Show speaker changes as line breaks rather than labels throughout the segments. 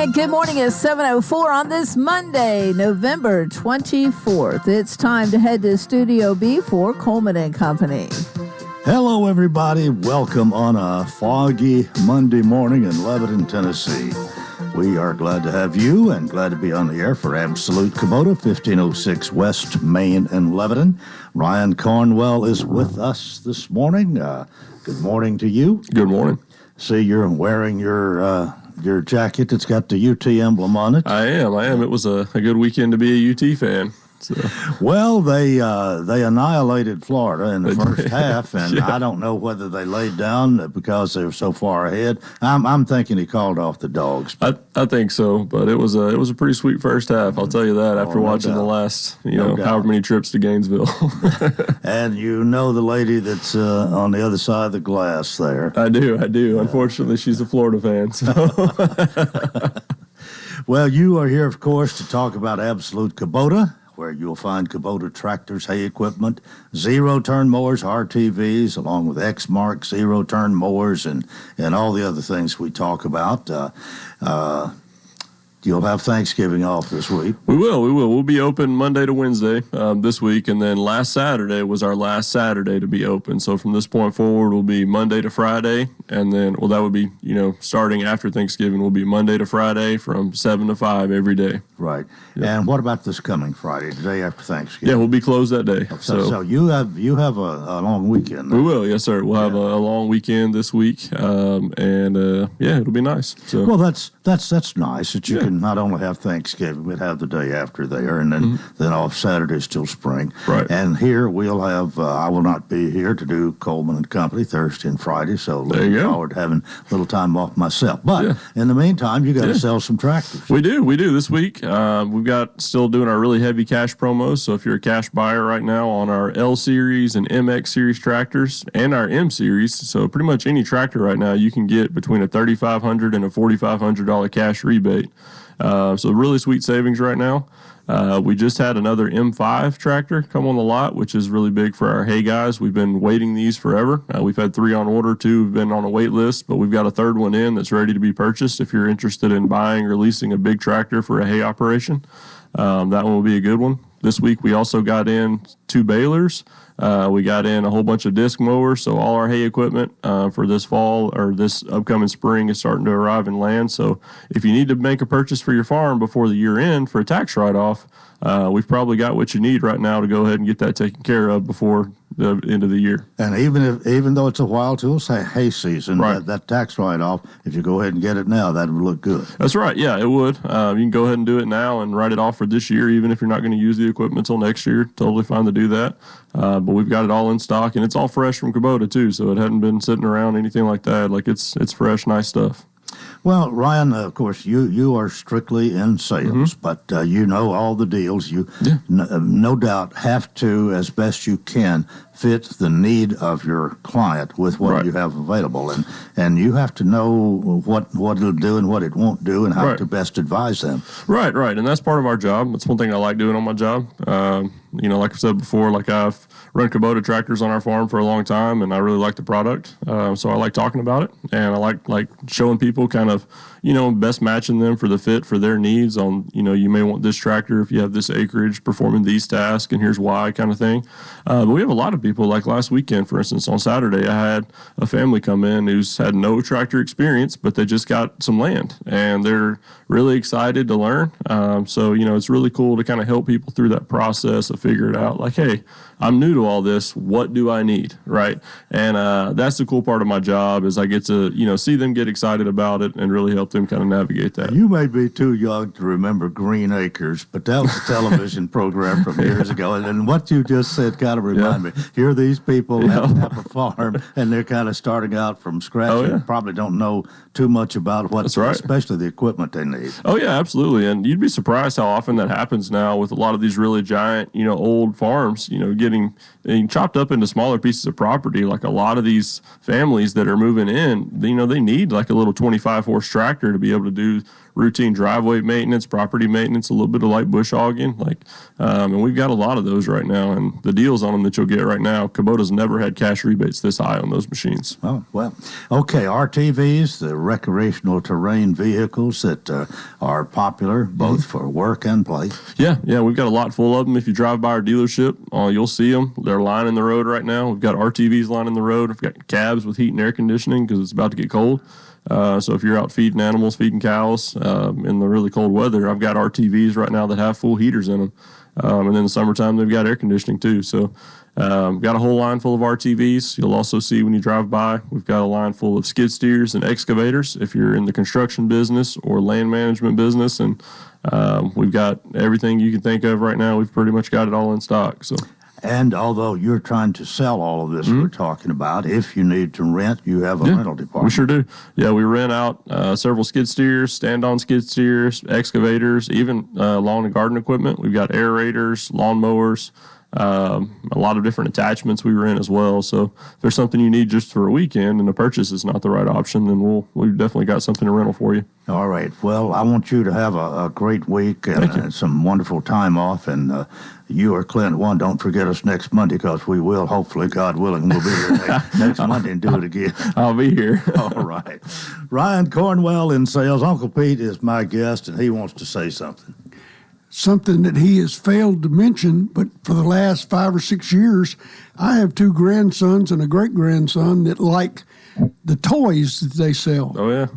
And good morning at 7:04 on this Monday, November 24th. It's time to head to Studio B for Coleman and Company.
Hello, everybody. Welcome on a foggy Monday morning in Lebanon, Tennessee. We are glad to have you and glad to be on the air for Absolute Kubota, 1506 West Main in Lebanon. Ryan Cornwell is with us this morning. Good morning to you.
Good morning.
See, you're wearing your jacket that's got the UT emblem on it.
I am. It was a good weekend to be a UT fan. So.
Well, they annihilated Florida in the first half, and
Yeah.
I don't know whether they laid down because they were so far ahead. I'm thinking he called off the dogs.
I think so, but it was a pretty sweet first half. I'll tell you that after watching the last however many trips to Gainesville.
And you know the lady that's on the other side of the glass there.
I do. Unfortunately, she's a Florida fan. So.
Well, you are here, of course, to talk about Absolute Kubota, where you'll find Kubota tractors, hay equipment, zero-turn mowers, RTVs, along with X-Mark zero-turn mowers, and all the other things we talk about. You'll have Thanksgiving off this week.
We will. We'll be open Monday to Wednesday this week, and then last Saturday was our last Saturday to be open. So from this point forward, we'll be Monday to Friday, and then, that would be, starting after Thanksgiving, we'll be Monday to Friday from 7 to 5 every day.
Right.
Yep.
And what about this coming Friday, the day after Thanksgiving?
Yeah, we'll be closed that day.
So you have a long weekend.
We will, yes, sir. We'll have a long weekend this week, and it'll be nice. So.
Well, that's nice that you can not only have Thanksgiving, but have the day after there, and then off Saturdays till spring.
Right.
And here we'll have, I will not be here to do Coleman and Company Thursday and Friday, so looking forward to having a little time off myself. But in the meantime, you got to sell some tractors.
We do this week. We've got still doing our really heavy cash promos, so if you're a cash buyer right now on our L Series and MX Series tractors and our M Series, so pretty much any tractor right now you can get between a $3,500 and a $4,500 cash rebate. So really sweet savings right now. We just had another M5 tractor come on the lot, which is really big for our hay guys. We've been waiting these forever. We've had 3 on order, 2 have been on a wait list, but we've got a third one in that's ready to be purchased if you're interested in buying or leasing a big tractor for a hay operation. That one will be a good one. This week we also got in 2 balers. We got in a whole bunch of disc mowers, so all our hay equipment for this fall or this upcoming spring is starting to arrive and land. So if you need to make a purchase for your farm before the year end for a tax write-off, we've probably got what you need right now to go ahead and get that taken care of before the end of the year.
And even though it's a while till it's hay season, that tax write-off, if you go ahead and get it now, that would look good.
That's right. Yeah, it would. You can go ahead and do it now and write it off for this year, even if you're not going to use the equipment until next year. Totally fine to do that. But we've got it all in stock, and it's all fresh from Kubota too, so it hadn't been sitting around anything like that. Like it's fresh, nice stuff.
Well, Ryan, of course, you are strictly in sales, but you know all the deals. You no doubt have to, as best you can, fit the need of your client with what you have available. And you have to know what it'll do and what it won't do and how to best advise them. Right.
And that's part of our job. That's one thing I like doing on my job. Like I said before, like I've run Kubota tractors on our farm for a long time, and I really like the product. So I like talking about it, and I like showing people kind of, best matching them for the fit for their needs on, you may want this tractor if you have this acreage performing these tasks, and here's why kind of thing. But we have a lot of people, like last weekend, for instance, on Saturday, I had a family come in who's had no tractor experience, but they just got some land, and they're really excited to learn. So it's really cool to kind of help people through that process of figure it out. Like, hey, I'm new to all this. What do I need? Right. And that's the cool part of my job is I get to, see them get excited about it and really help them kind of navigate that.
You may be too young to remember Green Acres, but that was a television program from years ago. And what you just said kind of reminded me. Here are these people have a farm, and they're kind of starting out from scratch and probably don't know too much about especially the equipment they need.
Oh, yeah, absolutely. And you'd be surprised how often that happens now with a lot of these really giant, old farms, getting chopped up into smaller pieces of property. Like a lot of these families that are moving in, they need like a little 25 horse tractor to be able to do routine driveway maintenance, property maintenance, a little bit of light bush hogging. And we've got a lot of those right now. And the deals on them that you'll get right now, Kubota's never had cash rebates this high on those machines.
Oh, well, okay. RTVs, the recreational terrain vehicles that are popular both for work and play.
Yeah, we've got a lot full of them. If you drive by our dealership, you'll see them. They're lining the road right now. We've got RTVs lining the road. We've got cabs with heat and air conditioning because it's about to get cold. So if you're out feeding animals, feeding cows in the really cold weather, I've got RTVs right now that have full heaters in them. And then in the summertime, they've got air conditioning too. So we've got a whole line full of RTVs. You'll also see when you drive by, we've got a line full of skid steers and excavators if you're in the construction business or land management business. And we've got everything you can think of right now. We've pretty much got it all in stock. So.
And although you're trying to sell all of this we're talking about, if you need to rent, you have a rental department.
We sure do. Yeah, we rent out several skid steers, stand-on skid steers, excavators, even lawn and garden equipment. We've got aerators, lawn mowers, a lot of different attachments we rent as well. So if there's something you need just for a weekend and the purchase is not the right option, then we've definitely got something to rental for you.
All right. Well, I want you to have a great week and some wonderful time off. And you or Clint, don't forget us next Monday because we will, hopefully, God willing, we'll be here next Monday and do it again.
I'll be here.
All right. Ryan Cornwell in sales. Uncle Pete is my guest, and he wants to say something.
Something that he has failed to mention, but for the last 5 or 6 years, I have 2 grandsons and a great-grandson that like the toys that they sell.
Oh, yeah.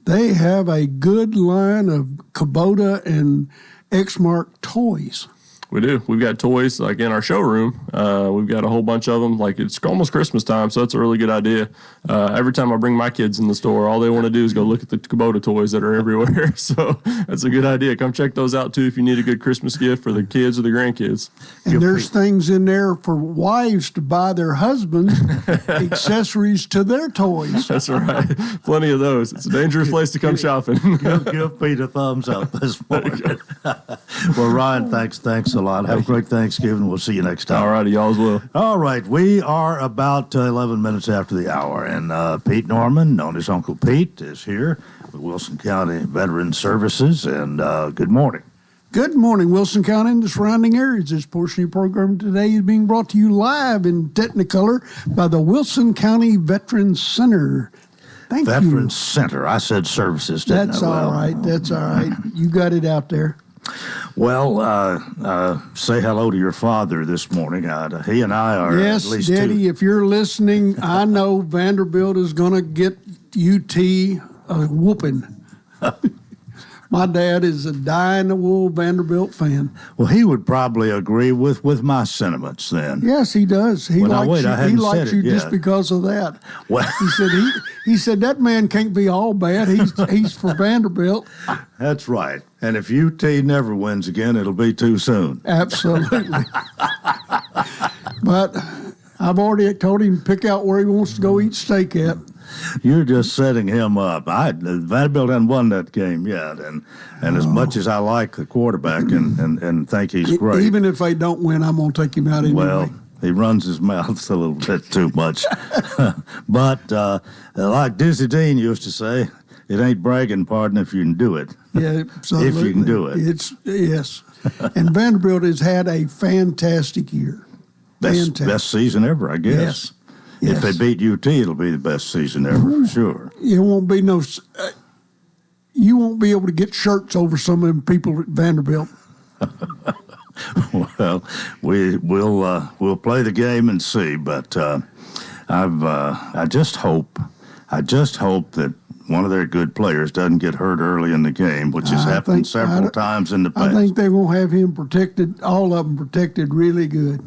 They have a good line of Kubota and Exmark toys.
We do. We've got toys like in our showroom. We've got a whole bunch of them. Like it's almost Christmas time, so it's a really good idea. Every time I bring my kids in the store, all they want to do is go look at the Kubota toys that are everywhere. So that's a good idea. Come check those out too if you need a good Christmas gift for the kids or the grandkids.
And there's things in there for wives to buy their husbands accessories to their toys.
That's right. Plenty of those. It's a dangerous place to come shopping.
Give Pete a thumbs up this morning. Well, Ryan, thanks a lot. Have a great Thanksgiving. We'll see you next time.
All righty, y'all as well.
All right, we are about 11 minutes after the hour, and Pete Norman, known as Uncle Pete, is here with Wilson County Veteran Services, and good morning.
Good morning, Wilson County and the surrounding areas. This portion of your program today is being brought to you live in Technicolor by the Wilson County Veterans Center. Thank you.
Veterans Center. I said services, didn't
That's
I?
all right. That's all right. You got it out there.
Well, say hello to your father this morning. He and I are
yes,
at least
Daddy, if you're listening, I know Vanderbilt is going to get UT a whooping. My dad is a dyed-in-the-wool Vanderbilt fan.
Well, he would probably agree with my sentiments then.
Yes, he does. He likes you just because of that.
Well,
he said that man can't be all bad. He's for Vanderbilt.
That's right. And if UT never wins again, it'll be too soon.
Absolutely. But I've already told him to pick out where he wants to go eat steak at.
You're just setting him up. Vanderbilt hasn't won that game yet, and as much as I like the quarterback and think he's great,
even if they don't win, I'm going to take him out anyway.
Well, he runs his mouth a little bit too much. But like Dizzy Dean used to say, it ain't bragging, pardon, if you can do it.
Yeah, absolutely.
If you can do it.
Yes. And Vanderbilt has had a fantastic year.
Best season ever, I guess. Yes. If they beat UT, it'll be the best season ever, for sure.
You won't be you won't be able to get shirts over some of them people at Vanderbilt.
Well, we'll play the game and see, but I just hope that one of their good players doesn't get hurt early in the game, which has happened several times in the past.
I think they're going to have him protected, all of them protected really good.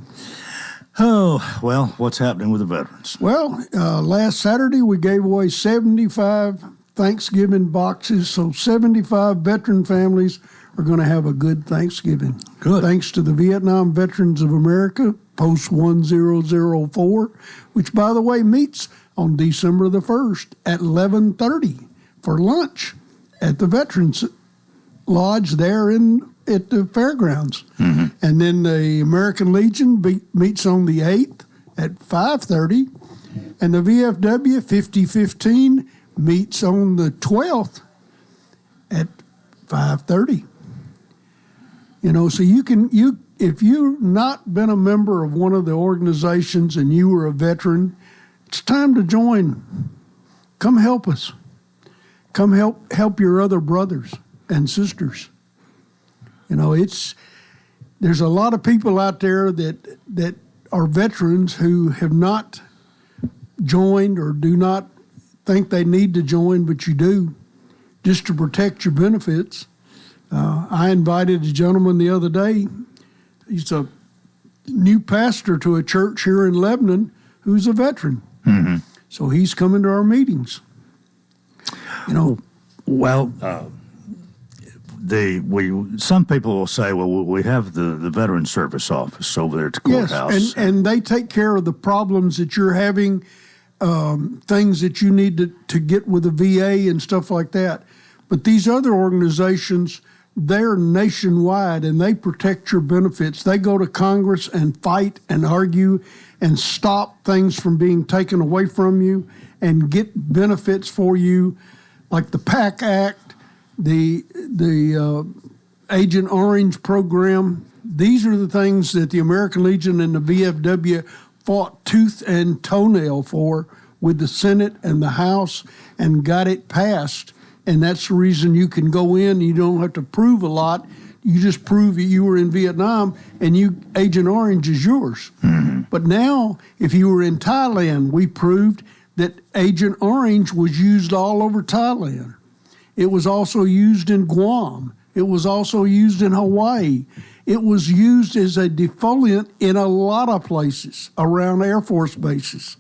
Oh, well, what's happening with the veterans?
Well, last Saturday we gave away 75 Thanksgiving boxes, so 75 veteran families are going to have a good Thanksgiving.
Good.
Thanks to the Vietnam Veterans of America, Post 1004, which, by the way, meets on December the 1st at 11:30 for lunch at the Veterans Lodge there in at the fairgrounds. And then the American Legion meets on the 8th at 5:30, and the VFW 5015 meets on the 12th at 5:30. So if you've not been a member of one of the organizations and you were a veteran, it's time to join. Come help us. Come help your other brothers and sisters. There's a lot of people out there that are veterans who have not joined or do not think they need to join, but you do, just to protect your benefits. I invited a gentleman the other day. He's a new pastor to a church here in Lebanon who's a veteran. So he's coming to our meetings.
Some people will say, well, we have the Veteran Service Office over there at the courthouse.
Yes, and they take care of the problems that you're having, things that you need to get with the VA and stuff like that. But these other organizations, they're nationwide, and they protect your benefits. They go to Congress and fight and argue and stop things from being taken away from you and get benefits for you, like the PAC Act, the Agent Orange program. These are the things that the American Legion and the VFW fought tooth and toenail for with the Senate and the House and got it passed. And that's the reason you can go in. You don't have to prove a lot. You just prove that you were in Vietnam and Agent Orange is yours. But now, if you were in Thailand, we proved that Agent Orange was used all over Thailand. It was also used in Guam. It was also used in Hawaii. It was used as a defoliant in a lot of places around Air Force bases.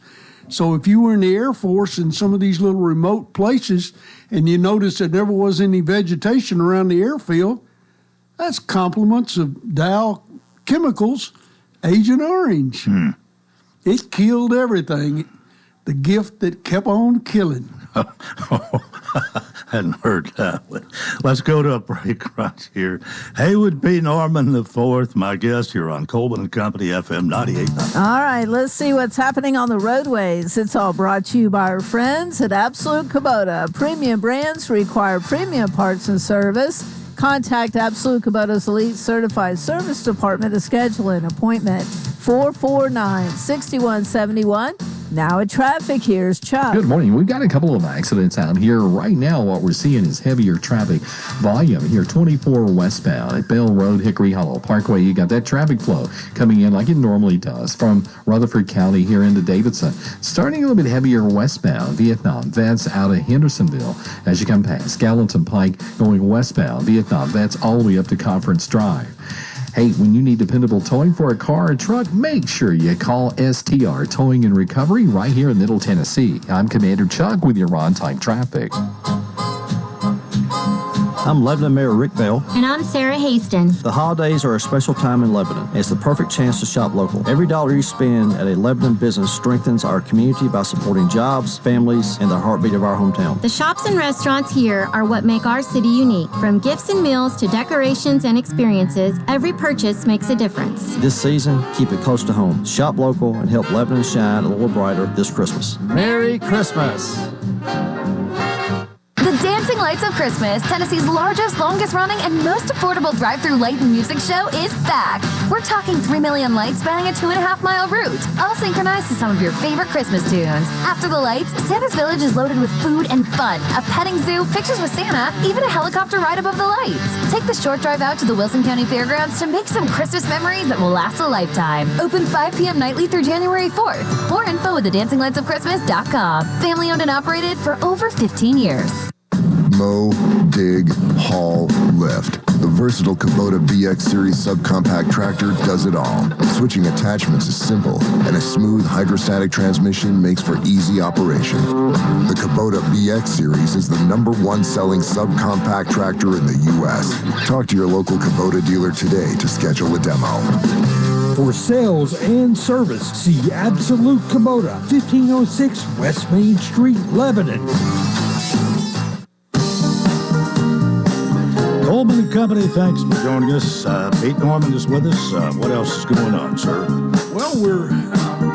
So if you were in the Air Force in some of these little remote places and you noticed there never was any vegetation around the airfield, that's compliments of Dow Chemicals Agent Orange. It killed everything. The gift that kept on killing.
Hadn't heard that one. Let's go to a break right here. Haywood B. Norman IV, my guest here on Coleman and Company, FM 98.9.
All right, let's see what's happening on the roadways. It's all brought to you by our friends at Absolute Kubota. Premium brands require premium parts and service. Contact Absolute Kubota's Elite Certified Service Department to schedule an appointment. 449-6171. Now at traffic, here's Chuck.
Good morning. We've got a couple of accidents out here. Right now, what we're seeing is heavier traffic volume here, 24 westbound at Bell Road, Hickory Hollow Parkway. You got that traffic flow coming in like it normally does from Rutherford County here into Davidson. Starting a little bit heavier westbound, Vietnam Vets out of Hendersonville as you come past Gallatin Pike going westbound, Vietnam Vets all the way up to Conference Drive. Hey, when you need dependable towing for a car or truck, make sure you call STR Towing and Recovery right here in Middle Tennessee. I'm Commander Chuck with your on-time traffic.
I'm Lebanon Mayor Rick Bell.
And I'm Sarah Haston.
The holidays are a special time in Lebanon. It's the perfect chance to shop local. Every dollar you spend at a Lebanon business strengthens our community by supporting jobs, families, and the heartbeat of our hometown.
The shops and restaurants here are what make our city unique. From gifts and meals to decorations and experiences, every purchase makes a difference.
This season, keep it close to home. Shop local and help Lebanon shine a little brighter this Christmas.
Merry Christmas!
The Dancing Lights of Christmas, Tennessee's largest, longest-running, and most affordable drive-through light and music show is back. We're talking 3 million lights spanning a 2.5-mile route, all synchronized to some of your favorite Christmas tunes. After the lights, Santa's Village is loaded with food and fun, a petting zoo, pictures with Santa, even a helicopter ride above the lights. Take the short drive out to the Wilson County Fairgrounds to make some Christmas memories that will last a lifetime. Open 5 p.m. nightly through January 4th. More info at thedancinglightsofchristmas.com. Family owned and operated for over 15 years.
Mow, dig, haul, lift. The versatile Kubota BX Series subcompact tractor does it all. Switching attachments is simple, and a smooth hydrostatic transmission makes for easy operation. The Kubota BX Series is the #1 selling subcompact tractor in the U.S. Talk to your local Kubota dealer today to schedule a demo.
For sales and service, see Absolute Kubota, 1506 West Main Street, Lebanon.
Coleman and Company, thanks for joining us. Pete Norman is with us. What else is going on, sir?
Well, we're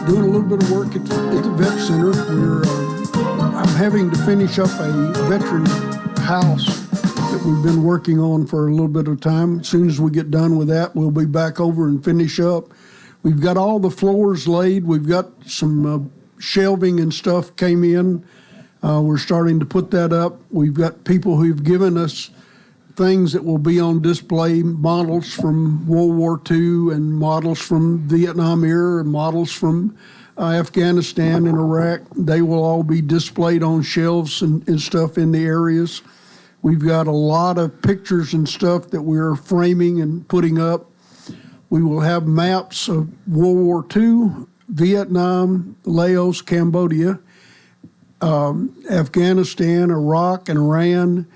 doing a little bit of work at the vet center. I'm having to finish up a veteran house that we've been working on for a little bit of time. As soon as we get done with that, we'll be back over and finish up. We've got all the floors laid. We've got some shelving and stuff came in. We're starting to put that up. We've got people who've given us things that will be on display, models from World War II and models from Vietnam era and models from Afghanistan and Iraq. They will all be displayed on shelves and stuff in the areas. We've got a lot of pictures and stuff that we're framing and putting up. We will have maps of World War II, Vietnam, Laos, Cambodia, Afghanistan, Iraq, and Iran.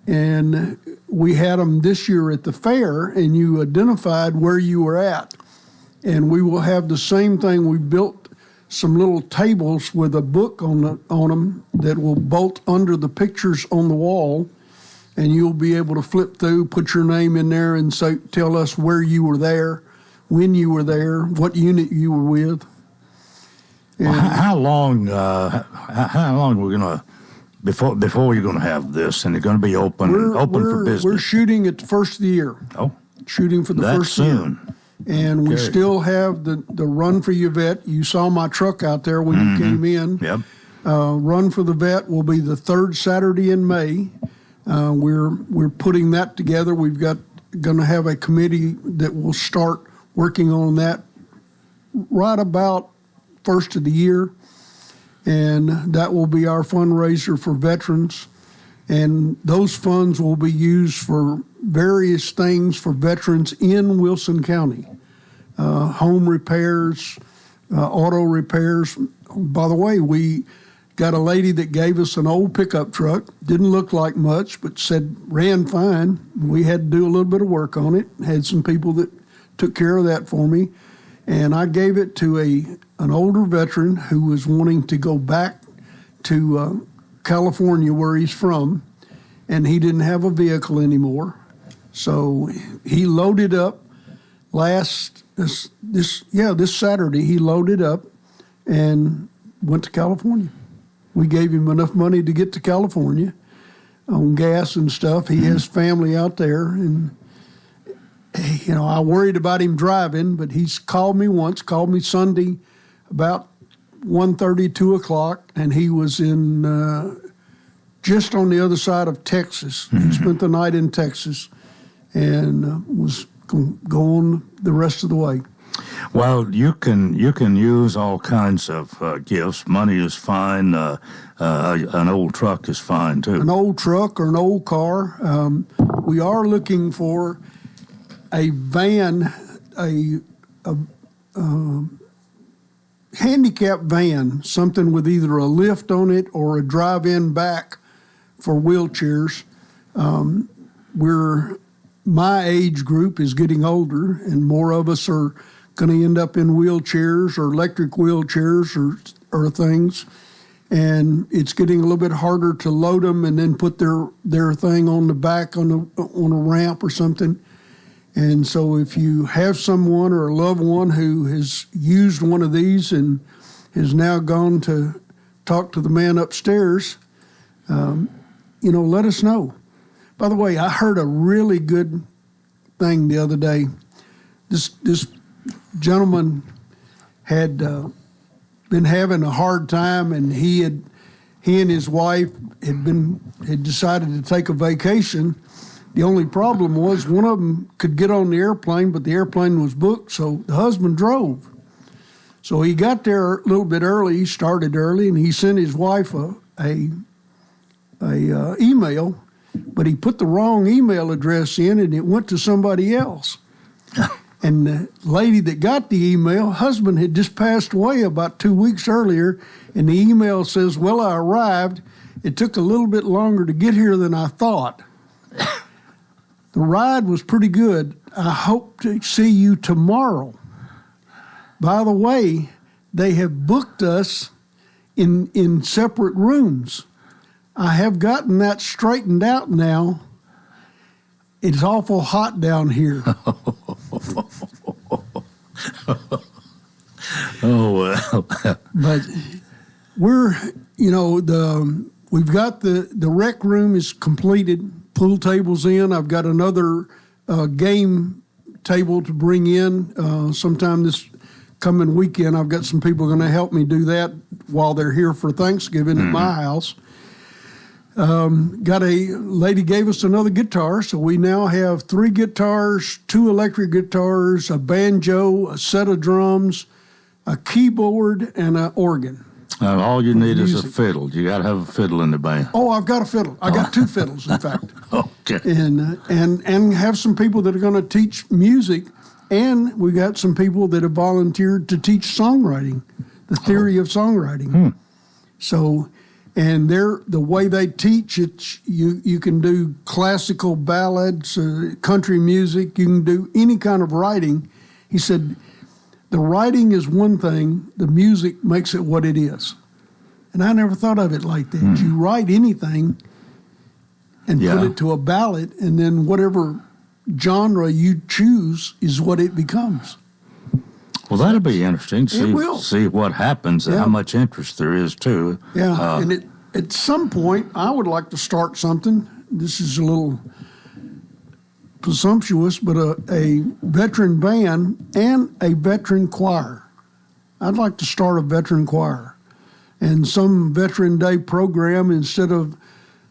And we had them this year at the fair, and you identified where you were at. And we will have the same thing. We built some little tables with a book on them that will bolt under the pictures on the wall, and you'll be able to flip through, put your name in there, and tell us where you were there, when you were there, what unit you were with.
Well, how long are we gonna before you're gonna have this, and it's gonna be open for business?
We're shooting at the first of the year.
Oh,
shooting for the first
soon.
Year. And we still have the Run for Your Vet. You saw my truck out there when you came in.
Yep.
Run for the Vet will be the third Saturday in May. We're putting that together. We've going to have a committee that will start working on that right about first of the year, and that will be our fundraiser for veterans. And those funds will be used for various things for veterans in Wilson County, home repairs, auto repairs. By the way, we got a lady that gave us an old pickup truck. Didn't look like much, but said ran fine. We had to do a little bit of work on it. Had some people that took care of that for me. And I gave it to an older veteran who was wanting to go back to California, where he's from, and he didn't have a vehicle anymore. So he loaded up this Saturday. He loaded up and went to California. We gave him enough money to get to California on gas and stuff. He has family out there, and I worried about him driving, but he's called me Sunday about 1:30, 2 o'clock, and he was in just on the other side of Texas. He spent the night in Texas and was going the rest of the way.
Well, you can use all kinds of gifts. Money is fine. An old truck is fine too.
An old truck or an old car. We are looking for a van, a handicap van, something with either a lift on it or a drive-in back for wheelchairs. My age group is getting older, and more of us are going to end up in wheelchairs or electric wheelchairs or things. And it's getting a little bit harder to load them and then put their thing on the back on a ramp or something. And so if you have someone or a loved one who has used one of these and has now gone to talk to the man upstairs, let us know. By the way, I heard a really good thing the other day. This gentleman had been having a hard time, and he and his wife had decided to take a vacation. The only problem was one of them could get on the airplane, but the airplane was booked, so the husband drove. So he got there a little bit early. He started early, and he sent his wife a email, but he put the wrong email address in, and it went to somebody else. And the lady that got the email, husband had just passed away about 2 weeks earlier, and the email says, "Well, I arrived. It took a little bit longer to get here than I thought. The ride was pretty good. I hope to see you tomorrow. By the way, they have booked us in separate rooms. I have gotten that straightened out now. it's awful hot down here.
Oh, well.
But we're, we've got the rec room is completed. Pool table's in. I've got another game table to bring in sometime this coming weekend. I've got some people going to help me do that while they're here for Thanksgiving at my house. Got a lady gave us another guitar, so we now have 3 guitars, 2 electric guitars, a banjo, a set of drums, a keyboard, and an organ.
All you need is a fiddle. You got to have a fiddle in the band.
Oh, I've got a fiddle. I got 2 fiddles, in fact.
Okay.
And have some people that are going to teach music, and we got some people that have volunteered to teach songwriting, the theory of songwriting. So, and the way they teach it, you can do classical ballads, country music. You can do any kind of writing. He said, the writing is one thing, the music makes it what it is. And I never thought of it like that. You write anything and put it to a ballad, and then whatever genre you choose is what it becomes.
Well, that'll be interesting. See what happens and how much interest there is, too.
Yeah, and at some point, I would like to start something. This is a little presumptuous, but a veteran band and a veteran choir. I'd like to start a veteran choir and some Veteran Day program, instead of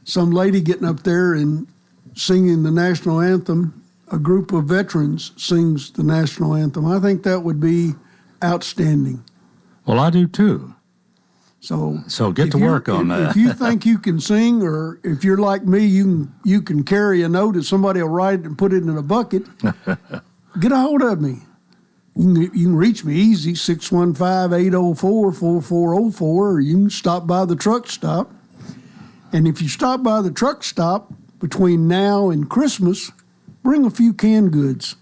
some lady getting up there and singing the national anthem, a group of veterans sings the national anthem. I think that would be outstanding.
Well, I do too.
So
get to work on that.
If you think you can sing, or if you're like me, you can carry a note and somebody will write it and put it in a bucket, get a hold of me. You can reach me easy, 615-804-4404, or you can stop by the truck stop. And if you stop by the truck stop between now and Christmas, bring a few canned goods.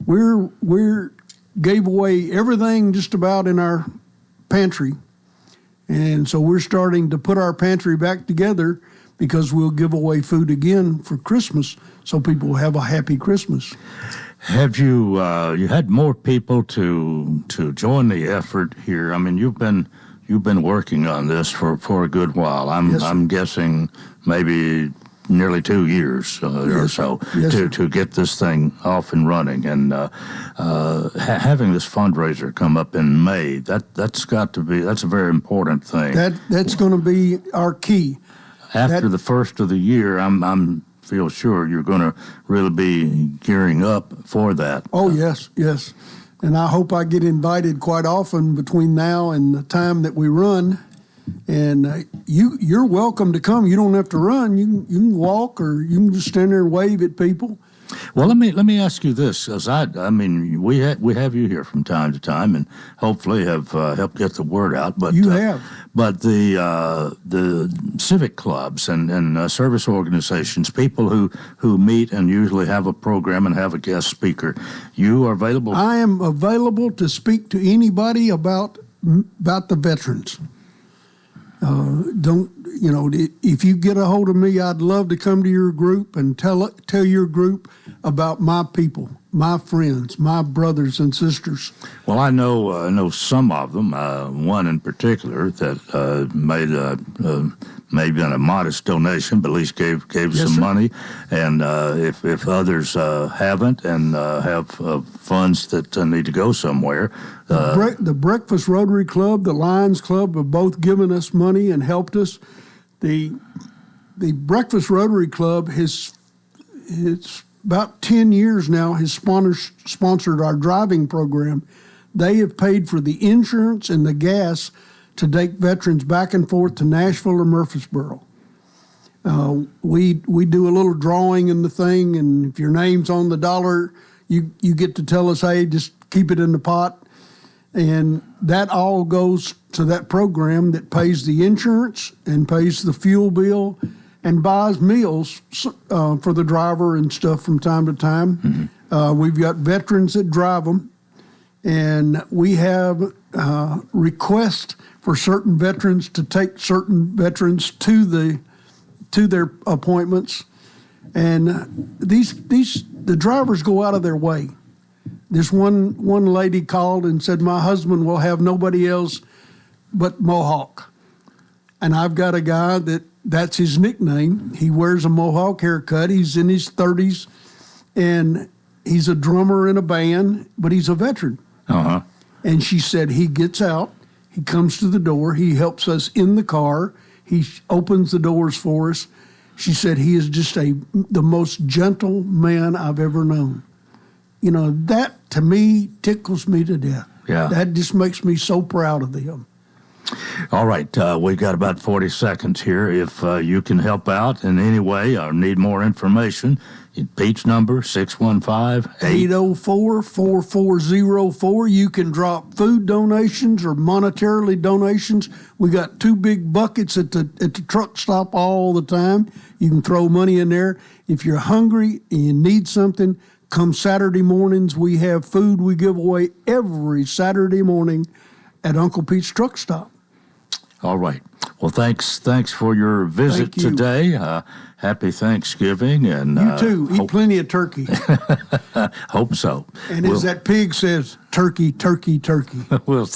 We're gave away everything just about in our pantry. And so we're starting to put our pantry back together, because we'll give away food again for Christmas, so people will have a happy Christmas.
Have you you had more people to join the effort here? I mean, you've been working on this for a good while. I'm guessing maybe nearly 2 years or so to get this thing off and running, and having this fundraiser come up in May, that's a very important thing.
That's going to be our key.
After the first of the year, I'm feel sure you're going to really be gearing up for that.
Oh yes, and I hope I get invited quite often between now and the time that we run. And you're welcome to come. You don't have to run. You can walk, or you can just stand there and wave at people.
Well, let me ask you this, because I mean we have you here from time to time, and hopefully have helped get the word out. But
you have.
But the civic clubs and service organizations, people who meet and usually have a program and have a guest speaker, you are available.
I am available to speak to anybody about the veterans. If you get a hold of me, I'd love to come to your group and tell your group about my people, my friends, my brothers and sisters.
Well, I know some of them. One in particular that made maybe a modest donation, but at least gave some money. And if others haven't and have funds that need to go somewhere.
The Breakfast Rotary Club, the Lions Club have both given us money and helped us. The Breakfast Rotary Club it's about 10 years now has sponsored our driving program. They have paid for the insurance and the gas to take veterans back and forth to Nashville or Murfreesboro. We do a little drawing in the thing, and if your name's on the dollar, you get to tell us, hey, just keep it in the pot. And that all goes to that program that pays the insurance and pays the fuel bill and buys meals for the driver and stuff from time to time. Mm-hmm. We've got veterans that drive them, and we have requests for certain veterans to take certain veterans to their appointments. And the drivers go out of their way. This one lady called and said, my husband will have nobody else but Mohawk. And I've got a guy that's his nickname. He wears a Mohawk haircut. He's in his 30s, and he's a drummer in a band, but he's a veteran.
Uh-huh.
And she said he gets out, he comes to the door, he helps us in the car, he opens the doors for us. She said he is just the most gentle man I've ever known. You know, that to me tickles me to death.
Yeah.
That just makes me so proud of them.
All right, we've got about 40 seconds here. If you can help out in any way or need more information, Pete's number, 615-804-4404. You can drop food donations or monetarily donations. We got 2 big buckets at the truck stop all the time. You can throw money in there. If you're hungry and you need something, come Saturday mornings. We have food we give away every Saturday morning at Uncle Pete's truck stop. All right. Well, thanks for your visit today. Happy Thanksgiving. And
you too. Eat plenty of turkey.
Hope so.
And as that pig says, turkey, turkey, turkey.
We'll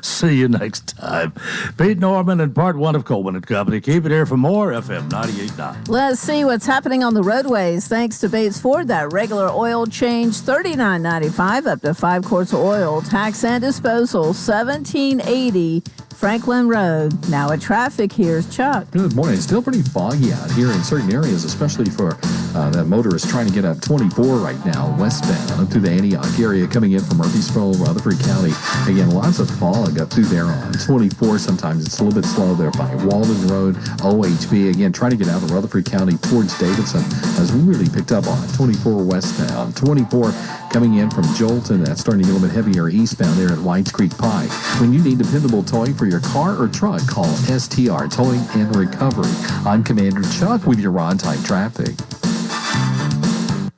see you next time. Pete Norman in part 1 of Coleman & Company. Keep it here for more FM 98.9.
Let's see what's happening on the roadways. Thanks to Bates Ford, that regular oil change, $39.95 up to 5 quarts of oil. Tax and disposal, $17.80. Franklin Road. Now at traffic, here's Chuck.
Good morning. It's still pretty foggy out here in certain areas, especially for that motorist trying to get up 24 right now, westbound up through the Antioch area, coming in from Murfreesboro, Rutherford County. Again, lots of fog up through there on 24. Sometimes it's a little bit slow there by Walden Road, OHB. Again, trying to get out of Rutherford County towards Davidson has really picked up on it. 24 westbound, 24 coming in from Jolton. That's starting to get a little bit heavier eastbound there at Whites Creek Pike. When you need dependable towing for your car or truck, call STR Towing and Recovery. I'm Commander Chuck with your on-time traffic.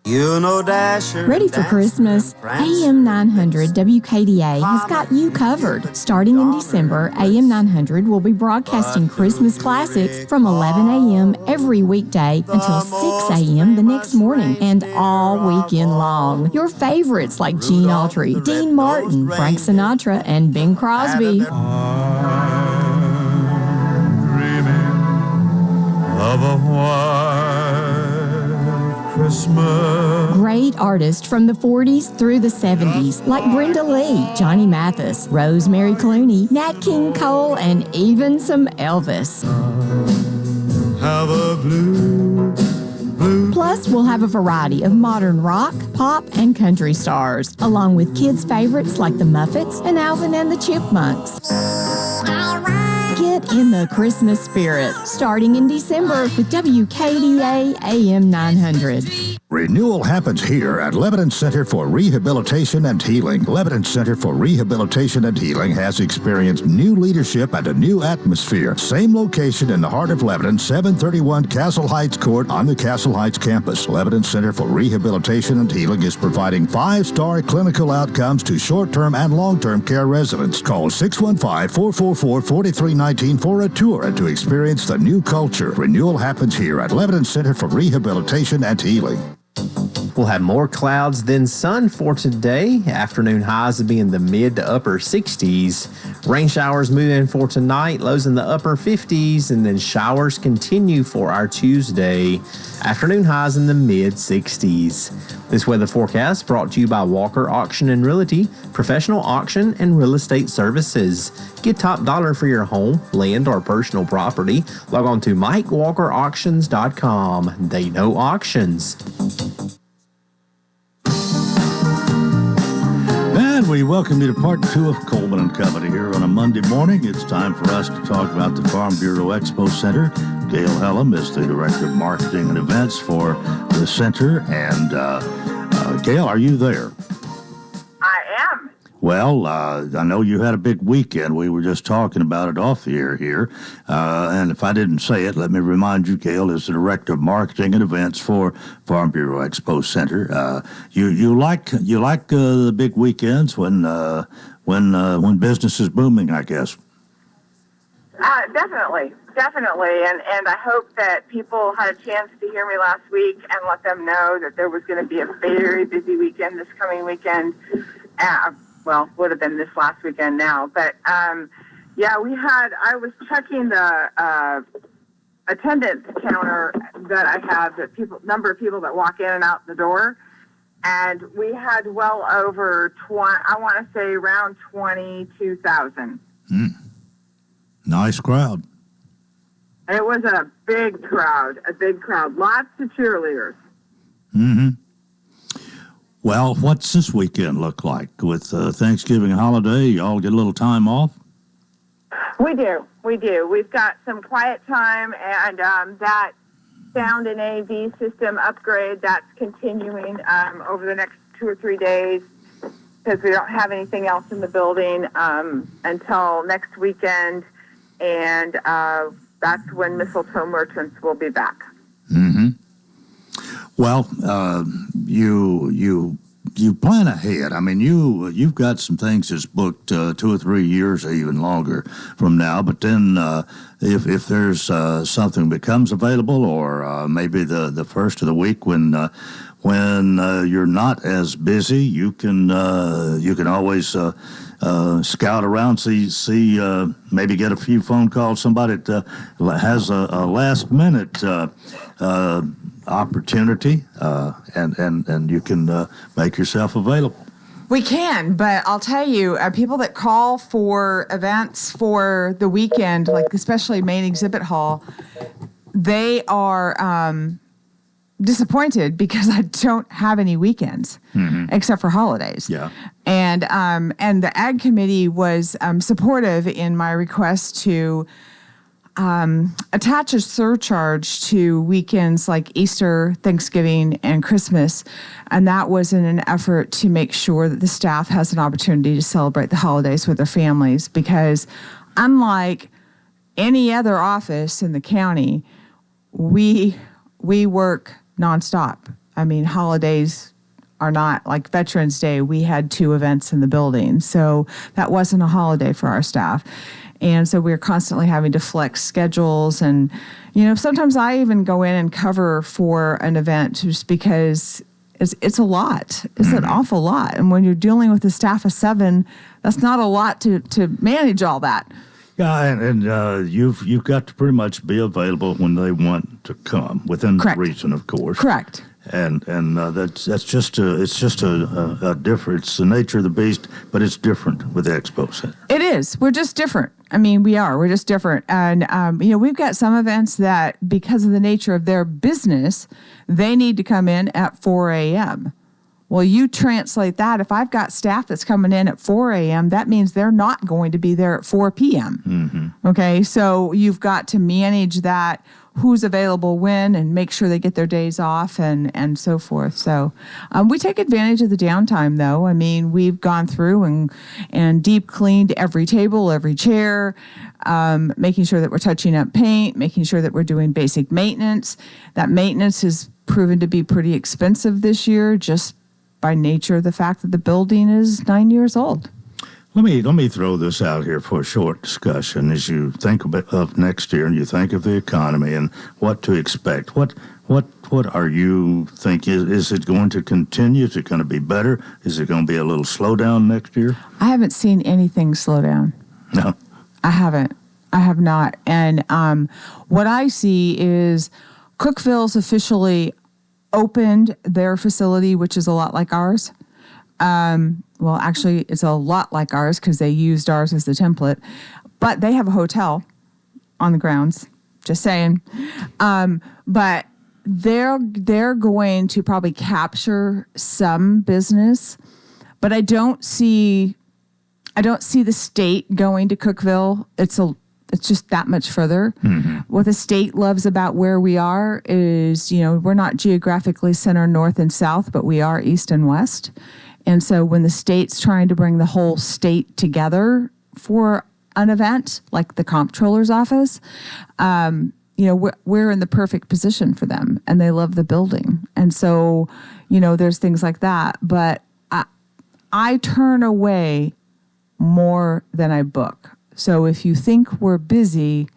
You know Dasher.
Ready for Christmas? AM 900 WKDA has got you covered. Starting in December, AM 900 will be broadcasting Christmas classics from 11 a.m. every weekday until 6 a.m. the next morning and all weekend long. Your favorites like Gene Autry, Dean Martin, Frank Sinatra, and Bing Crosby.
Of a white Christmas.
Great artists from the 40s through the 70s like Brenda Lee, Johnny Mathis, Rosemary Clooney, Nat King Cole, and even some Elvis.
Have a blue.
Plus, we'll have a variety of modern rock, pop, and country stars, along with kids' favorites like the Muppets and Alvin and the Chipmunks. Get in the Christmas spirit, starting in December with WKDA AM 900.
Renewal happens here at Lebanon Center for Rehabilitation and Healing. Lebanon Center for Rehabilitation and Healing has experienced new leadership and a new atmosphere. Same location in the heart of Lebanon, 731 Castle Heights Court on the Castle Heights campus. Lebanon Center for Rehabilitation and Healing is providing 5-star clinical outcomes to short-term and long-term care residents. Call 615-444-4319 for a tour and to experience the new culture. Renewal happens here at Lebanon Center for Rehabilitation and Healing.
We'll have more clouds than sun for today. Afternoon highs will be in the mid to upper 60s. Rain showers move in for tonight, lows in the upper 50s, and then showers continue for our Tuesday. Afternoon highs in the mid 60s. This weather forecast brought to you by Walker Auction and Realty, professional auction and real estate services. Get top dollar for your home, land, or personal property. Log on to MikeWalkerAuctions.com. They know auctions.
And we welcome you to part 2 of Coleman & Company here on a Monday morning. It's time for us to talk about the Farm Bureau Expo Center. Gail Hellam is the Director of Marketing and Events for the center. And Gail, are you there?
I am.
Well, I know you had a big weekend. We were just talking about it off the air here. And if I didn't say it, let me remind you, Gail is the Director of Marketing and Events for Farm Bureau Expo Center. You like the big weekends when business is booming, I guess.
Definitely. And I hope that people had a chance to hear me last week and let them know that there was going to be a very busy weekend this coming weekend. Would have been this last weekend now. But, I was checking the attendance counter that I have, number of people that walk in and out the door. And we had well over, around 22,000.
Nice crowd.
It was a big crowd. Lots of cheerleaders.
Mm-hmm. Well, what's this weekend look like? With Thanksgiving holiday, y'all get a little time off?
We do. We've got some quiet time, and that sound and AV system upgrade, that's continuing over the next 2 or 3 days, because we don't have anything else in the building until next weekend, and that's when Mistletoe Merchants will be back.
Mm-hmm. Well, you plan ahead. I mean, you've got some things that's booked 2 or 3 years or even longer from now. But then, if there's something becomes available, or maybe the first of the week when you're not as busy, you can always scout around, see maybe get a few phone calls. Somebody that has a last minute opportunity, and you can make yourself available.
We can, but I'll tell you, people that call for events for the weekend, like especially Main Exhibit Hall, they are disappointed because I don't have any weekends except for holidays.
Yeah.
And the Ag Committee was supportive in my request to attach a surcharge to weekends like Easter, Thanksgiving, and Christmas. And that was in an effort to make sure that the staff has an opportunity to celebrate the holidays with their families, because unlike any other office in the county, we work nonstop. I mean, holidays are not like Veterans Day. We had 2 events in the building, so that wasn't a holiday for our staff. And so we're constantly having to flex schedules. And, sometimes I even go in and cover for an event just because it's a lot. It's an awful lot. And when you're dealing with a staff of 7, that's not a lot to manage all that.
Yeah, and you've got to pretty much be available when they want to come, within reason, of course.
Correct.
And that's just a different. It's the nature of the beast, but it's different with the Expo Center.
It is. We're just different. I mean, we are. We're just different. And we've got some events that, because of the nature of their business, they need to come in at 4 a.m. Well, you translate that. If I've got staff that's coming in at 4 a.m., that means they're not going to be there at 4 p.m.
Mm-hmm.
Okay, so you've got to manage that, who's available when, and make sure they get their days off and so forth. So we take advantage of the downtime, though. I mean, we've gone through and deep cleaned every table, every chair, making sure that we're touching up paint, making sure that we're doing basic maintenance. That maintenance has proven to be pretty expensive this year, just by nature of the fact that the building is 9 years old.
Let me throw this out here for a short discussion. As you think of next year and you think of the economy and what to expect, what are you think? Is it going to continue? Is it going to be better? Is it going to be a little slowdown next year?
I haven't seen anything slow down.
No,
I haven't. I have not. And what I see is Cookeville's officially opened their facility, which is a lot like ours. Well, actually, it's a lot like ours because they used ours as the template. But they have a hotel on the grounds. Just saying. But they're going to probably capture some business. But I don't see the state going to Cookeville. It's just that much further.
Mm-hmm.
What the state loves about where we are is, we're not geographically centered north and south, but we are east and west. And so when the state's trying to bring the whole state together for an event like the comptroller's office, we're in the perfect position for them, and they love the building. And so, there's things like that. But I turn away more than I book. So if you think we're busy,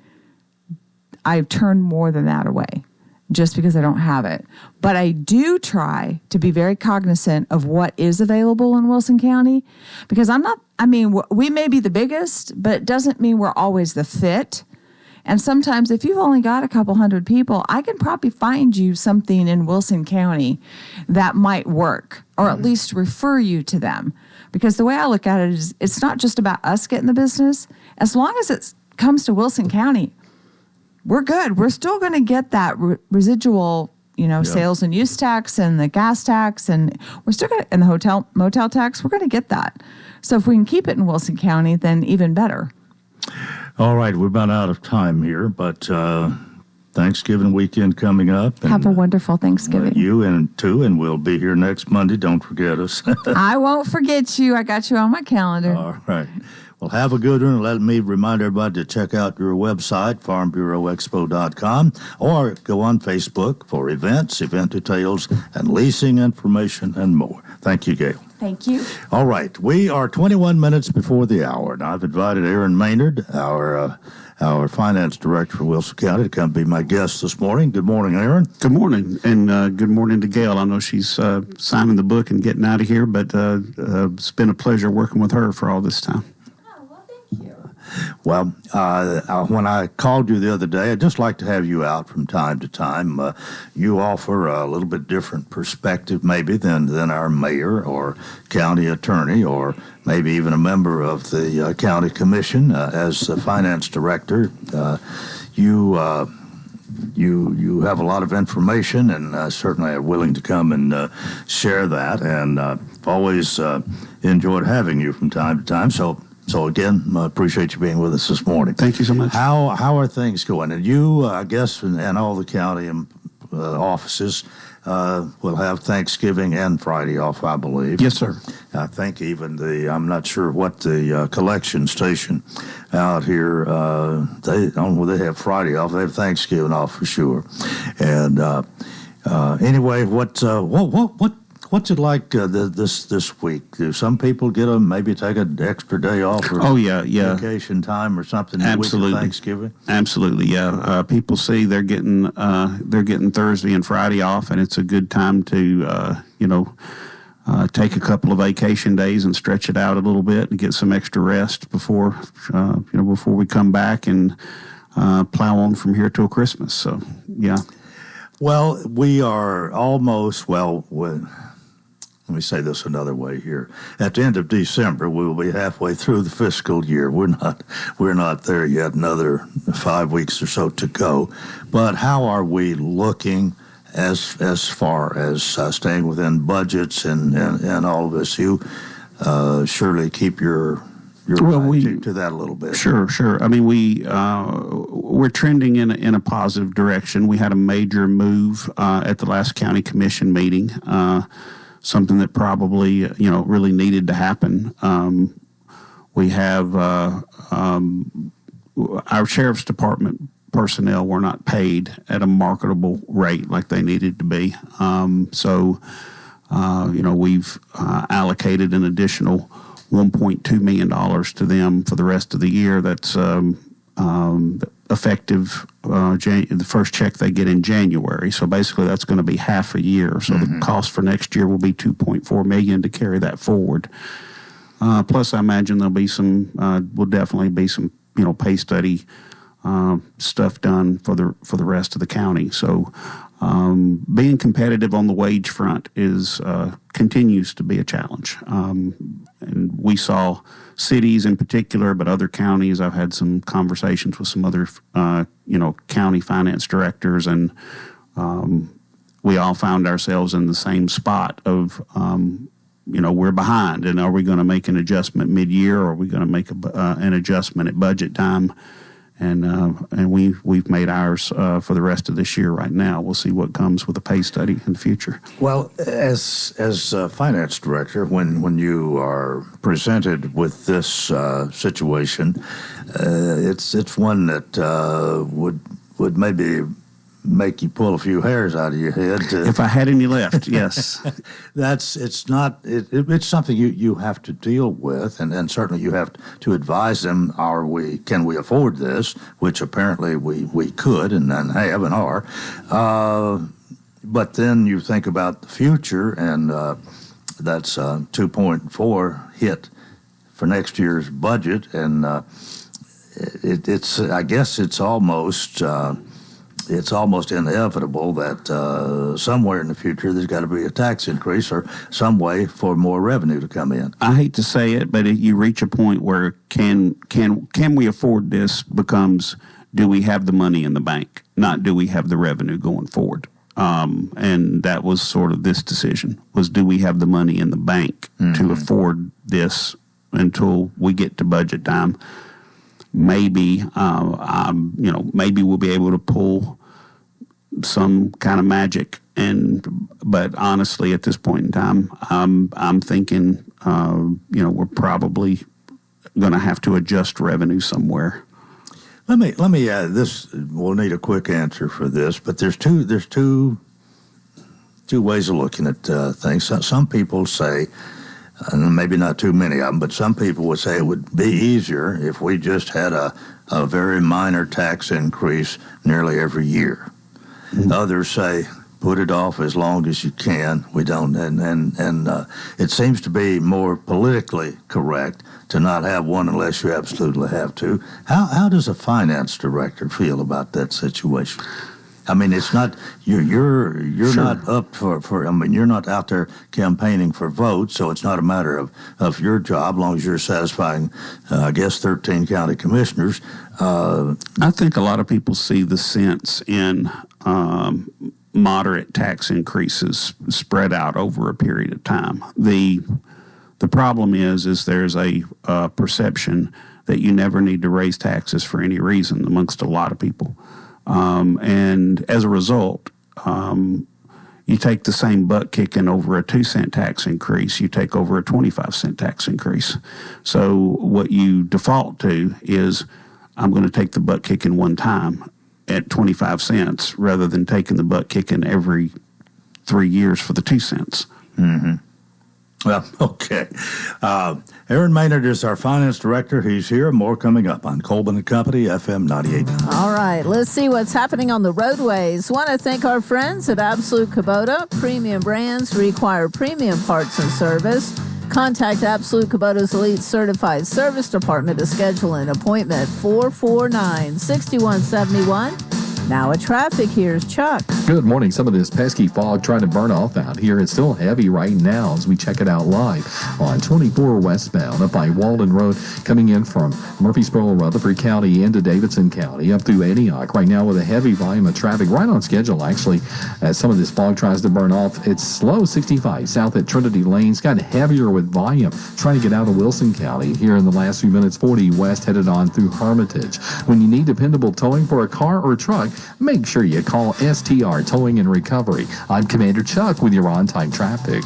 I've turned more than that away just because I don't have it. But I do try to be very cognizant of what is available in Wilson County, because we may be the biggest, but it doesn't mean we're always the fit. And sometimes if you've only got a couple hundred people, I can probably find you something in Wilson County that might work, or at least refer you to them. Because the way I look at it is, it's not just about us getting the business. As long as it comes to Wilson County, we're good. We're still going to get that residual, sales and use tax and the gas tax, and we're still going to, and the motel tax, we're going to get that. So if we can keep it in Wilson County, then even better.
All right, we're about out of time here, but Thanksgiving weekend coming up.
Have a wonderful Thanksgiving.
You too, and we'll be here next Monday. Don't forget us.
I won't forget you. I got you on my calendar.
All right. Well, have a good one. Let me remind everybody to check out your website, farmbureauexpo.com, or go on Facebook for events, event details, and leasing information and more. Thank you, Gail.
Thank you.
All right. We are 21 minutes before the hour, and I've invited Aaron Maynard, our finance director for Wilson County, to come be my guest this morning. Good morning, Aaron.
Good morning, and good morning to Gail. I know she's signing the book and getting out of here, but it's been a pleasure working with her for all this time.
Well, when I called you the other day, I'd just like to have you out from time to time. You offer a little bit different perspective maybe than our mayor or county attorney, or maybe even a member of the county commission. As the finance director, you have a lot of information, and certainly are willing to come and share that. And I've always enjoyed having you from time to time. So again, I appreciate you being with us this morning.
Thank you so much.
How are things going? And you, I guess, and all the county offices will have Thanksgiving and Friday off, I believe.
Yes, sir.
I think even I'm not sure what the collection station out here, they have Friday off. They have Thanksgiving off for sure. And anyway, what's it like this week? Do some people maybe take an extra day off? Or vacation time or something.
Absolutely,
the week of Thanksgiving.
Absolutely, yeah. People see they're getting Thursday and Friday off, and it's a good time to take a couple of vacation days and stretch it out a little bit and get some extra rest before we come back and plow on from here till Christmas. So yeah.
Well, we are almost let me say this another way here. At the end of December, we will be halfway through the fiscal year. We're not there yet. Another 5 weeks or so to go. But how are we looking as far as staying within budgets and all of this? You surely keep your to that a little bit.
Sure. I mean, we're trending in a positive direction. We had a major move at the last county commission meeting. Something that probably, really needed to happen. We have our sheriff's department personnel were not paid at a marketable rate like they needed to be. We've allocated an additional $1.2 million to them for the rest of the year. That's effective the first check they get in January. So basically that's going to be half a year. So the cost for next year will be $2.4 million to carry that forward. Plus I imagine there'll be will definitely be some, pay study stuff done for the rest of the county. So being competitive on the wage front continues to be a challenge. And we saw cities in particular, but other counties. I've had some conversations with some other, county finance directors, and we all found ourselves in the same spot of, we're behind, and are we going to make an adjustment mid-year, or are we going to make an adjustment at budget time? And we've made ours for the rest of this year right now. We'll see what comes with the pay study in the future.
Well, as finance director, when you are presented with this situation, it's one that would maybe make you pull a few hairs out of your head.
If I had any left, yes.
It's something you have to deal with, and certainly you have to advise them, can we afford this, which apparently we could and have and are. But then you think about the future, and that's 2.4 hit for next year's budget, and I guess it's almost inevitable that somewhere in the future there's got to be a tax increase or some way for more revenue to come in.
I hate to say it, but you reach a point where can we afford this becomes, do we have the money in the bank, not do we have the revenue going forward. And that was sort of this decision, was do we have the money in the bank to afford this until we get to budget time. Maybe, maybe we'll be able to pull some kind of magic. But honestly, at this point in time, I'm thinking, we're probably going to have to adjust revenue somewhere.
Let me this. We'll need a quick answer for this, but there's two ways of looking at things. Some people say, and maybe not too many of them, but some people would say it would be easier if we just had a very minor tax increase nearly every year. Mm-hmm. Others say put it off as long as you can. We don't, and it seems to be more politically correct to not have one unless you absolutely have to. How does a finance director feel about that situation? I mean, it's not you're sure. Not up for. I mean, you're not out there campaigning for votes, so it's not a matter of your job, as long as you're satisfying, I guess, 13 county commissioners.
I think a lot of people see the sense in moderate tax increases spread out over a period of time. The problem is there's a perception that you never need to raise taxes for any reason amongst a lot of people. And as a result, you take the same butt kicking over a 2-cent tax increase, you take over a 25-cent tax increase. So what you default to is, I'm going to take the butt kicking one time at 25 cents rather than taking the butt kicking every 3 years for the 2 cents.
Mm-hmm. Well, okay. Aaron Maynard is our finance director. He's here. More coming up on Coleman and Company, FM 98.9.
All right, let's see what's happening on the roadways. Want to thank our friends at Absolute Kubota. Premium brands require premium parts and service. Contact Absolute Kubota's Elite Certified Service Department to schedule an appointment. 449-6171. Now at traffic, here's Chuck.
Good morning. Some of this pesky fog trying to burn off out here. It's still heavy right now as we check it out live on 24 westbound up by Walden Road, coming in from Murfreesboro, Rutherford County into Davidson County up through Antioch right now with a heavy volume of traffic right on schedule, actually, as some of this fog tries to burn off. It's slow 65 south at Trinity Lane. It's gotten heavier with volume trying to get out of Wilson County here in the last few minutes. 40 west headed on through Hermitage. When you need dependable towing for a car or truck, make sure you call STR Towing and Recovery. I'm Commander Chuck with your on-time traffic.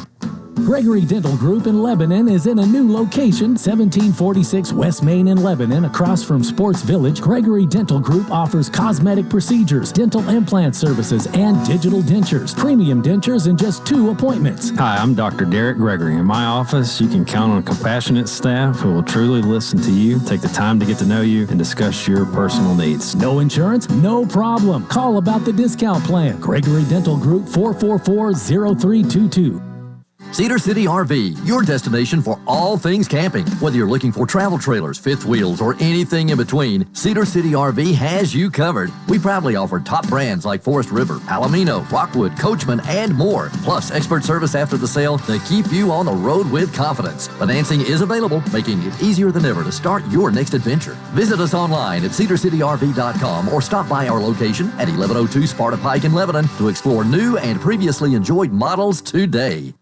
Gregory Dental Group in Lebanon is in a new location, 1746 West Main in Lebanon, across from Sports Village. Gregory Dental Group offers cosmetic procedures, dental implant services, and digital dentures. Premium dentures in just 2 appointments.
Hi, I'm Dr. Derek Gregory. In my office, you can count on a compassionate staff who will truly listen to you, take the time to get to know you, and discuss your personal needs.
No insurance? No problem. Call about the discount plan. Gregory Dental Group, 444-0322.
Cedar City RV, your destination for all things camping. Whether you're looking for travel trailers, fifth wheels, or anything in between, Cedar City RV has you covered. We proudly offer top brands like Forest River, Palomino, Rockwood, Coachman, and more. Plus, expert service after the sale to keep you on the road with confidence. Financing is available, making it easier than ever to start your next adventure. Visit us online at cedarcityrv.com or stop by our location at 1102 Sparta Pike in Lebanon to explore new and previously enjoyed models today.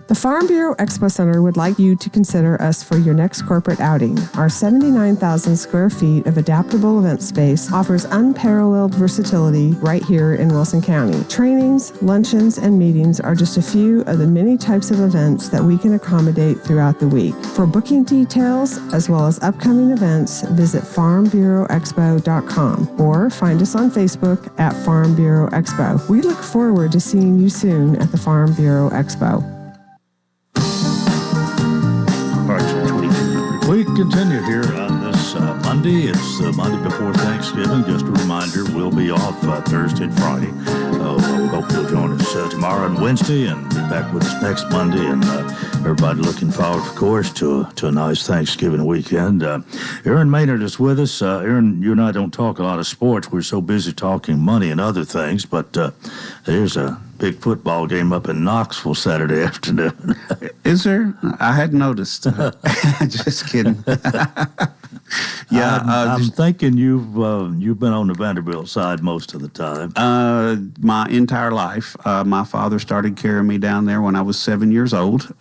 The Farm Bureau Expo Center would like you to consider us for your next corporate outing. Our 79,000 square feet of adaptable event space offers unparalleled versatility right here in Wilson County. Trainings, luncheons, and meetings are just a few of the many types of events that we can accommodate throughout the week. For booking details, as well as upcoming events, visit farmbureauexpo.com or find us on Facebook at Farm Bureau Expo. We look forward to seeing you soon at the Farm Bureau Expo.
We continue here on this Monday. It's the Monday before Thanksgiving. Just a reminder, we'll be off Thursday and Friday. We hope you'll join us tomorrow and Wednesday and be back with us next Monday. And everybody looking forward, of course, to a nice Thanksgiving weekend. Aaron Maynard is with us. Aaron, you and I don't talk a lot of sports. We're so busy talking money and other things. But there's a big football game up in Knoxville Saturday afternoon.
Is there? I hadn't noticed. Just kidding.
Yeah, I'm thinking you've been on the Vanderbilt side most of the time.
My entire life. My father started carrying me down there when I was 7 years old.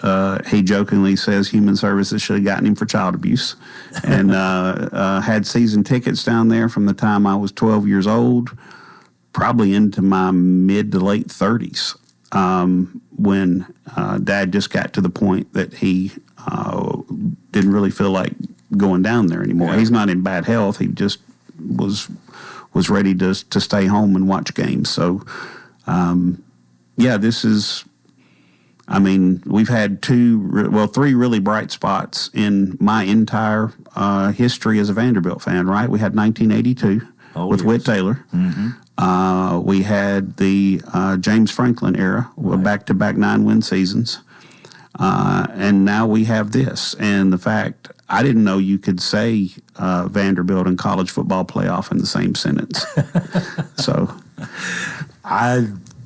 He jokingly says Human Services should have gotten him for child abuse, and had season tickets down there from the time I was 12 years old, probably into my mid to late 30s, when Dad just got to the point that he didn't really feel like going down there anymore. Yeah. He's not in bad health. He just was ready to stay home and watch games. So, this is, we've had three really bright spots in my entire history as a Vanderbilt fan, right? We had 1982 with Whit Taylor. Mm-hmm. We had the James Franklin era, right, back-to-back 9-win seasons. And now we have this. And the fact, I didn't know you could say Vanderbilt and college football playoff in the same sentence. So,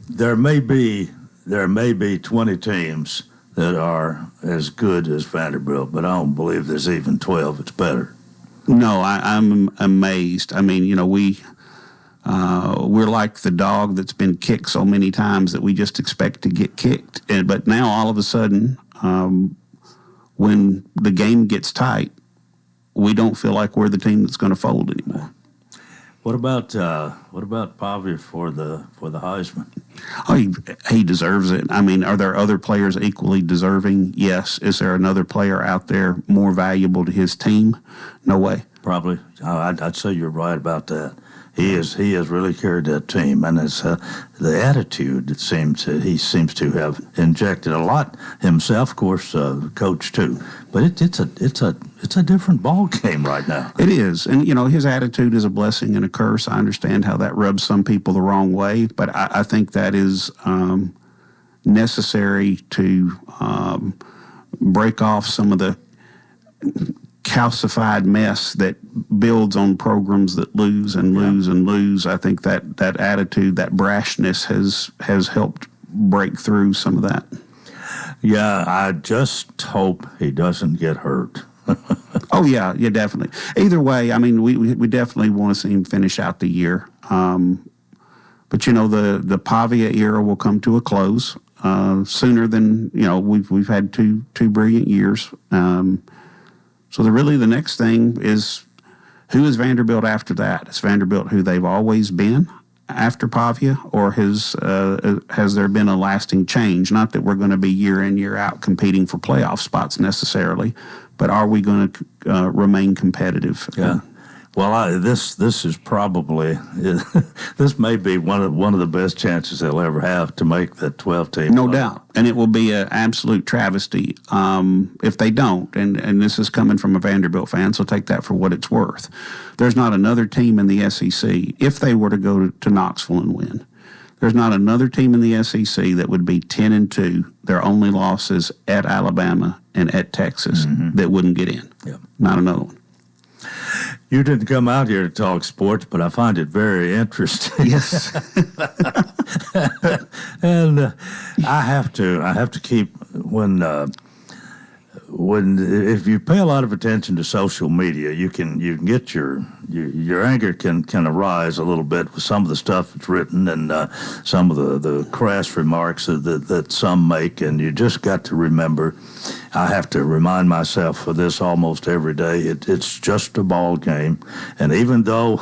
there may be 20 teams that are as good as Vanderbilt, but I don't believe there's even 12. It's better.
No, I'm amazed. We're like the dog that's been kicked so many times that we just expect to get kicked. But now all of a sudden, when the game gets tight, we don't feel like we're the team that's going to fold anymore.
What about Pavia for the Heisman?
Oh, he deserves it. Are there other players equally deserving? Yes. Is there another player out there more valuable to his team? No way.
Probably. I'd say you're right about that. He has really carried that team, and it's the attitude he seems to have injected a lot himself. Of course, coach too, but it's a different ball game right now.
It is, and his attitude is a blessing and a curse. I understand how that rubs some people the wrong way, but I think that is necessary to break off some of the calcified mess that builds on programs that lose and lose and lose. I think that attitude, that brashness has helped break through some of that.
Yeah, I just hope he doesn't get hurt.
Oh, yeah, definitely. Either way, we definitely want to see him finish out the year. But, the Pavia era will come to a close sooner than, we've had two brilliant years. So the next thing is, who is Vanderbilt after that? Is Vanderbilt who they've always been after Pavia, or has there been a lasting change? Not that we're going to be year in, year out competing for playoff spots necessarily, but are we going to remain competitive?
Yeah. Well, this is probably this may be one of the best chances they'll ever have to make that 12-team.
No doubt, and it will be an absolute travesty if they don't. And this is coming from a Vanderbilt fan, so take that for what it's worth. There's not another team in the SEC, if they were to go to Knoxville and win. There's not another team in the SEC that would be 10-2. Their only losses at Alabama and at Texas that wouldn't get in.
Yep.
Not another one.
You didn't come out here to talk sports, but I find it very interesting.
Yes.
And I have to keep when if you pay a lot of attention to social media, you can get your anger can arise a little bit with some of the stuff that's written and some of the crass remarks that some make, and you just got to remember. I have to remind myself of this almost every day. It's just a ball game, and even though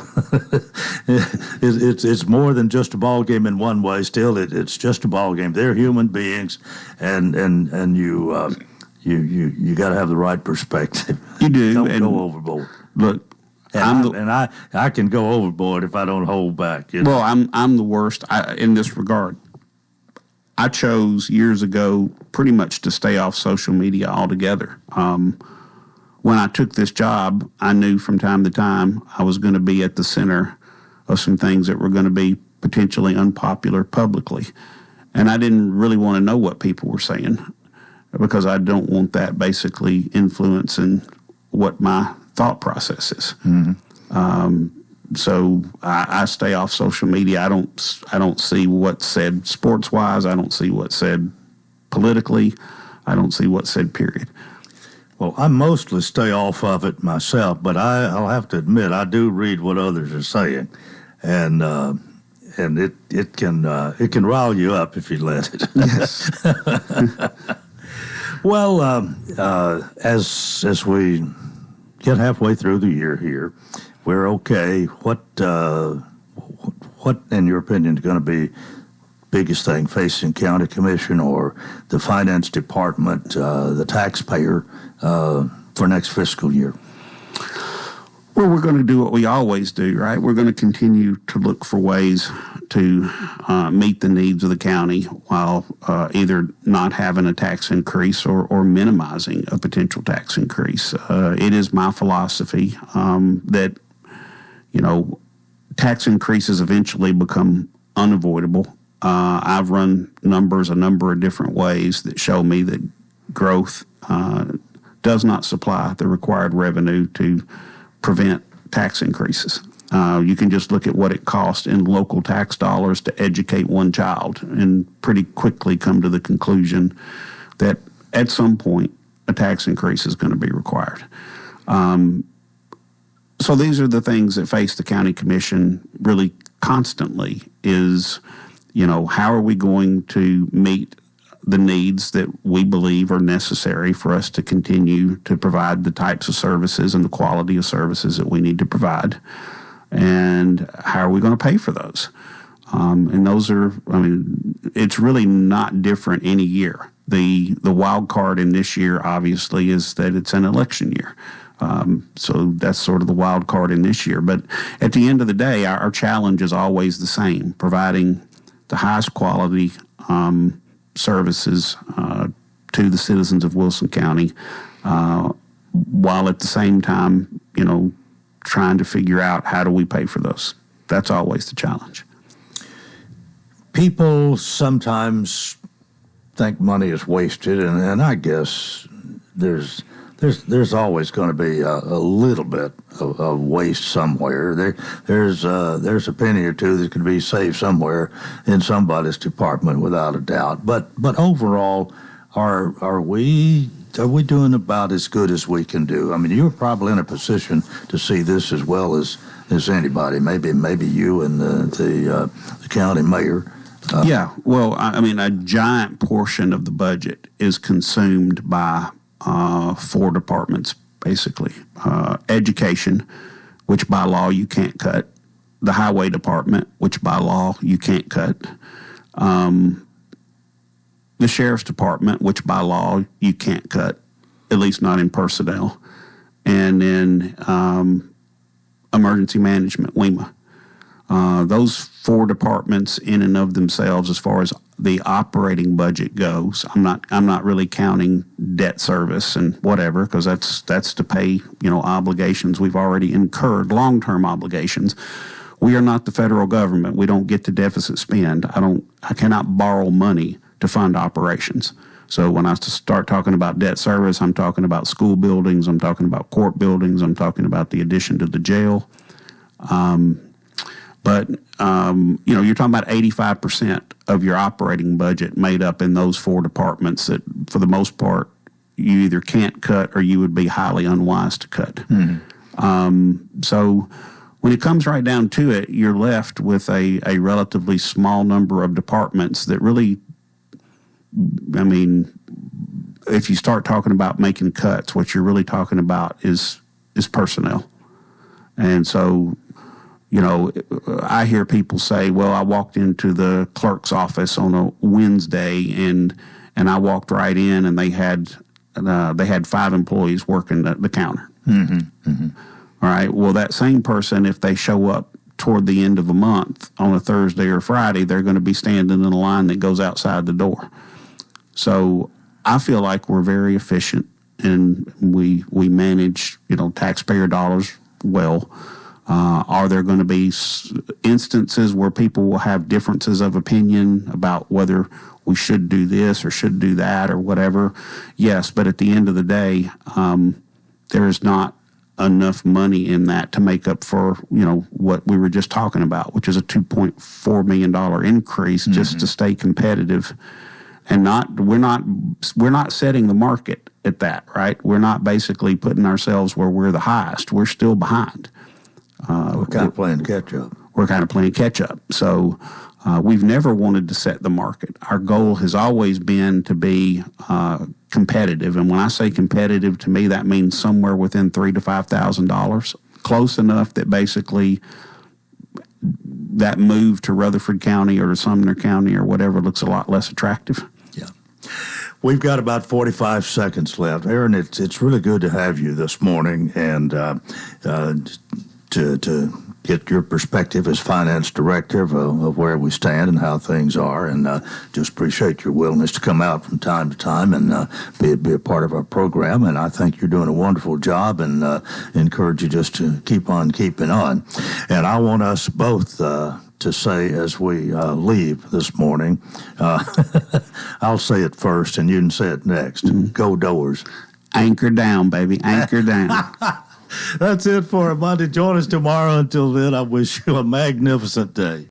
it's more than just a ball game in one way, still it's just a ball game. They're human beings, and you got to have the right perspective.
You do.
Don't go overboard.
Look,
I can go overboard if I don't hold back.
Well, I'm the worst in this regard. I chose years ago pretty much to stay off social media altogether. When I took this job, I knew from time to time I was going to be at the center of some things that were going to be potentially unpopular publicly. And I didn't really want to know what people were saying, because I don't want that basically influencing what my thought process is.
Mm-hmm.
So I stay off social media. I don't see what's said sports wise. I don't see what's said politically. I don't see what's said, period.
Well, I mostly stay off of it myself, but I'll have to admit I do read what others are saying, and it can rile you up if you let it.
Yes.
Well, as we get halfway through the year here, we're okay. What in your opinion is going to be biggest thing facing county commission or the finance department, the taxpayer for next fiscal year?
Well, we're going to do what we always do, right? We're going to continue to look for ways to meet the needs of the county while either not having a tax increase or minimizing a potential tax increase. It is my philosophy that, tax increases eventually become unavoidable. I've run numbers a number of different ways that show me that growth does not supply the required revenue to prevent tax increases. You can just look at what it costs in local tax dollars to educate one child and pretty quickly come to the conclusion that at some point a tax increase is going to be required. So these are the things that face the county commission really constantly is, how are we going to meet the needs that we believe are necessary for us to continue to provide the types of services and the quality of services that we need to provide, and how are we going to pay for those? And those are, it's really not different any year. The wild card in this year, obviously, is that it's an election year. So that's sort of the wild card in this year. But at the end of the day, our challenge is always the same, providing the highest quality services to the citizens of Wilson County, while at the same time, trying to figure out how do we pay for those. That's always the challenge.
People sometimes think money is wasted, and I guess there's always going to be a little bit of waste somewhere. There's a penny or two that could be saved somewhere in somebody's department without a doubt. But overall, are we doing about as good as we can do? I mean, you're probably in a position to see this as well as anybody. Maybe you and the county mayor.
Yeah. Well, a giant portion of the budget is consumed by 4 departments, basically. Education, which by law you can't cut. The highway department, which by law you can't cut. The sheriff's department, which by law you can't cut, at least not in personnel. And then emergency management, WEMA. Those 4 departments in and of themselves, as far as the operating budget goes, I'm not really counting debt service and whatever, because that's to pay obligations we've already incurred, long-term obligations. We are not the federal government. We don't get to deficit spend. I cannot borrow money to fund operations. So when I start talking about debt service, I'm talking about school buildings, I'm talking about court buildings, I'm talking about the addition to the jail. But you're talking about 85% of your operating budget made up in those 4 departments that, for the most part, you either can't cut or you would be highly unwise to cut. So when it comes right down to it, you're left with a relatively small number of departments that really, I mean, if you start talking about making cuts, what you're really talking about is personnel. And so, you know, I hear people say, well, I walked into the clerk's office on a Wednesday and I walked right in and they had 5 employees working the counter. All right. Well, that same person, if they show up toward the end of a month on a Thursday or Friday, they're going to be standing in a line that goes outside the door. So I feel like we're very efficient and we manage, you know, taxpayer dollars well. Are there going to be instances where people will have differences of opinion about whether we should do this or should do that or whatever? Yes, but at the end of the day, there is not enough money in that to make up for, you know, what we were just talking about, which is a $2.4 million increase just to stay competitive. And we're not setting the market at that, right? We're not basically putting ourselves where we're the highest. We're still behind.
We're kind of playing catch up.
We're kind of playing catch up. So we've never wanted to set the market. Our goal has always been to be competitive. And when I say competitive, to me, that means somewhere within $3,000 to $5,000, close enough that basically that move to Rutherford County or to Sumner County or whatever looks a lot less attractive.
We've got about 45 seconds left. Aaron, it's really good to have you this morning and to get your perspective as finance director of where we stand and how things are, and just appreciate your willingness to come out from time to time and be a part of our program. And I think you're doing a wonderful job, and encourage you just to keep on keeping on. And I want us both to say as we leave this morning, I'll say it first and you can say it next. Go Doors.
Anchor down, baby. Anchor down.
That's it for Monday. Join us tomorrow. Until then, I wish you a magnificent day.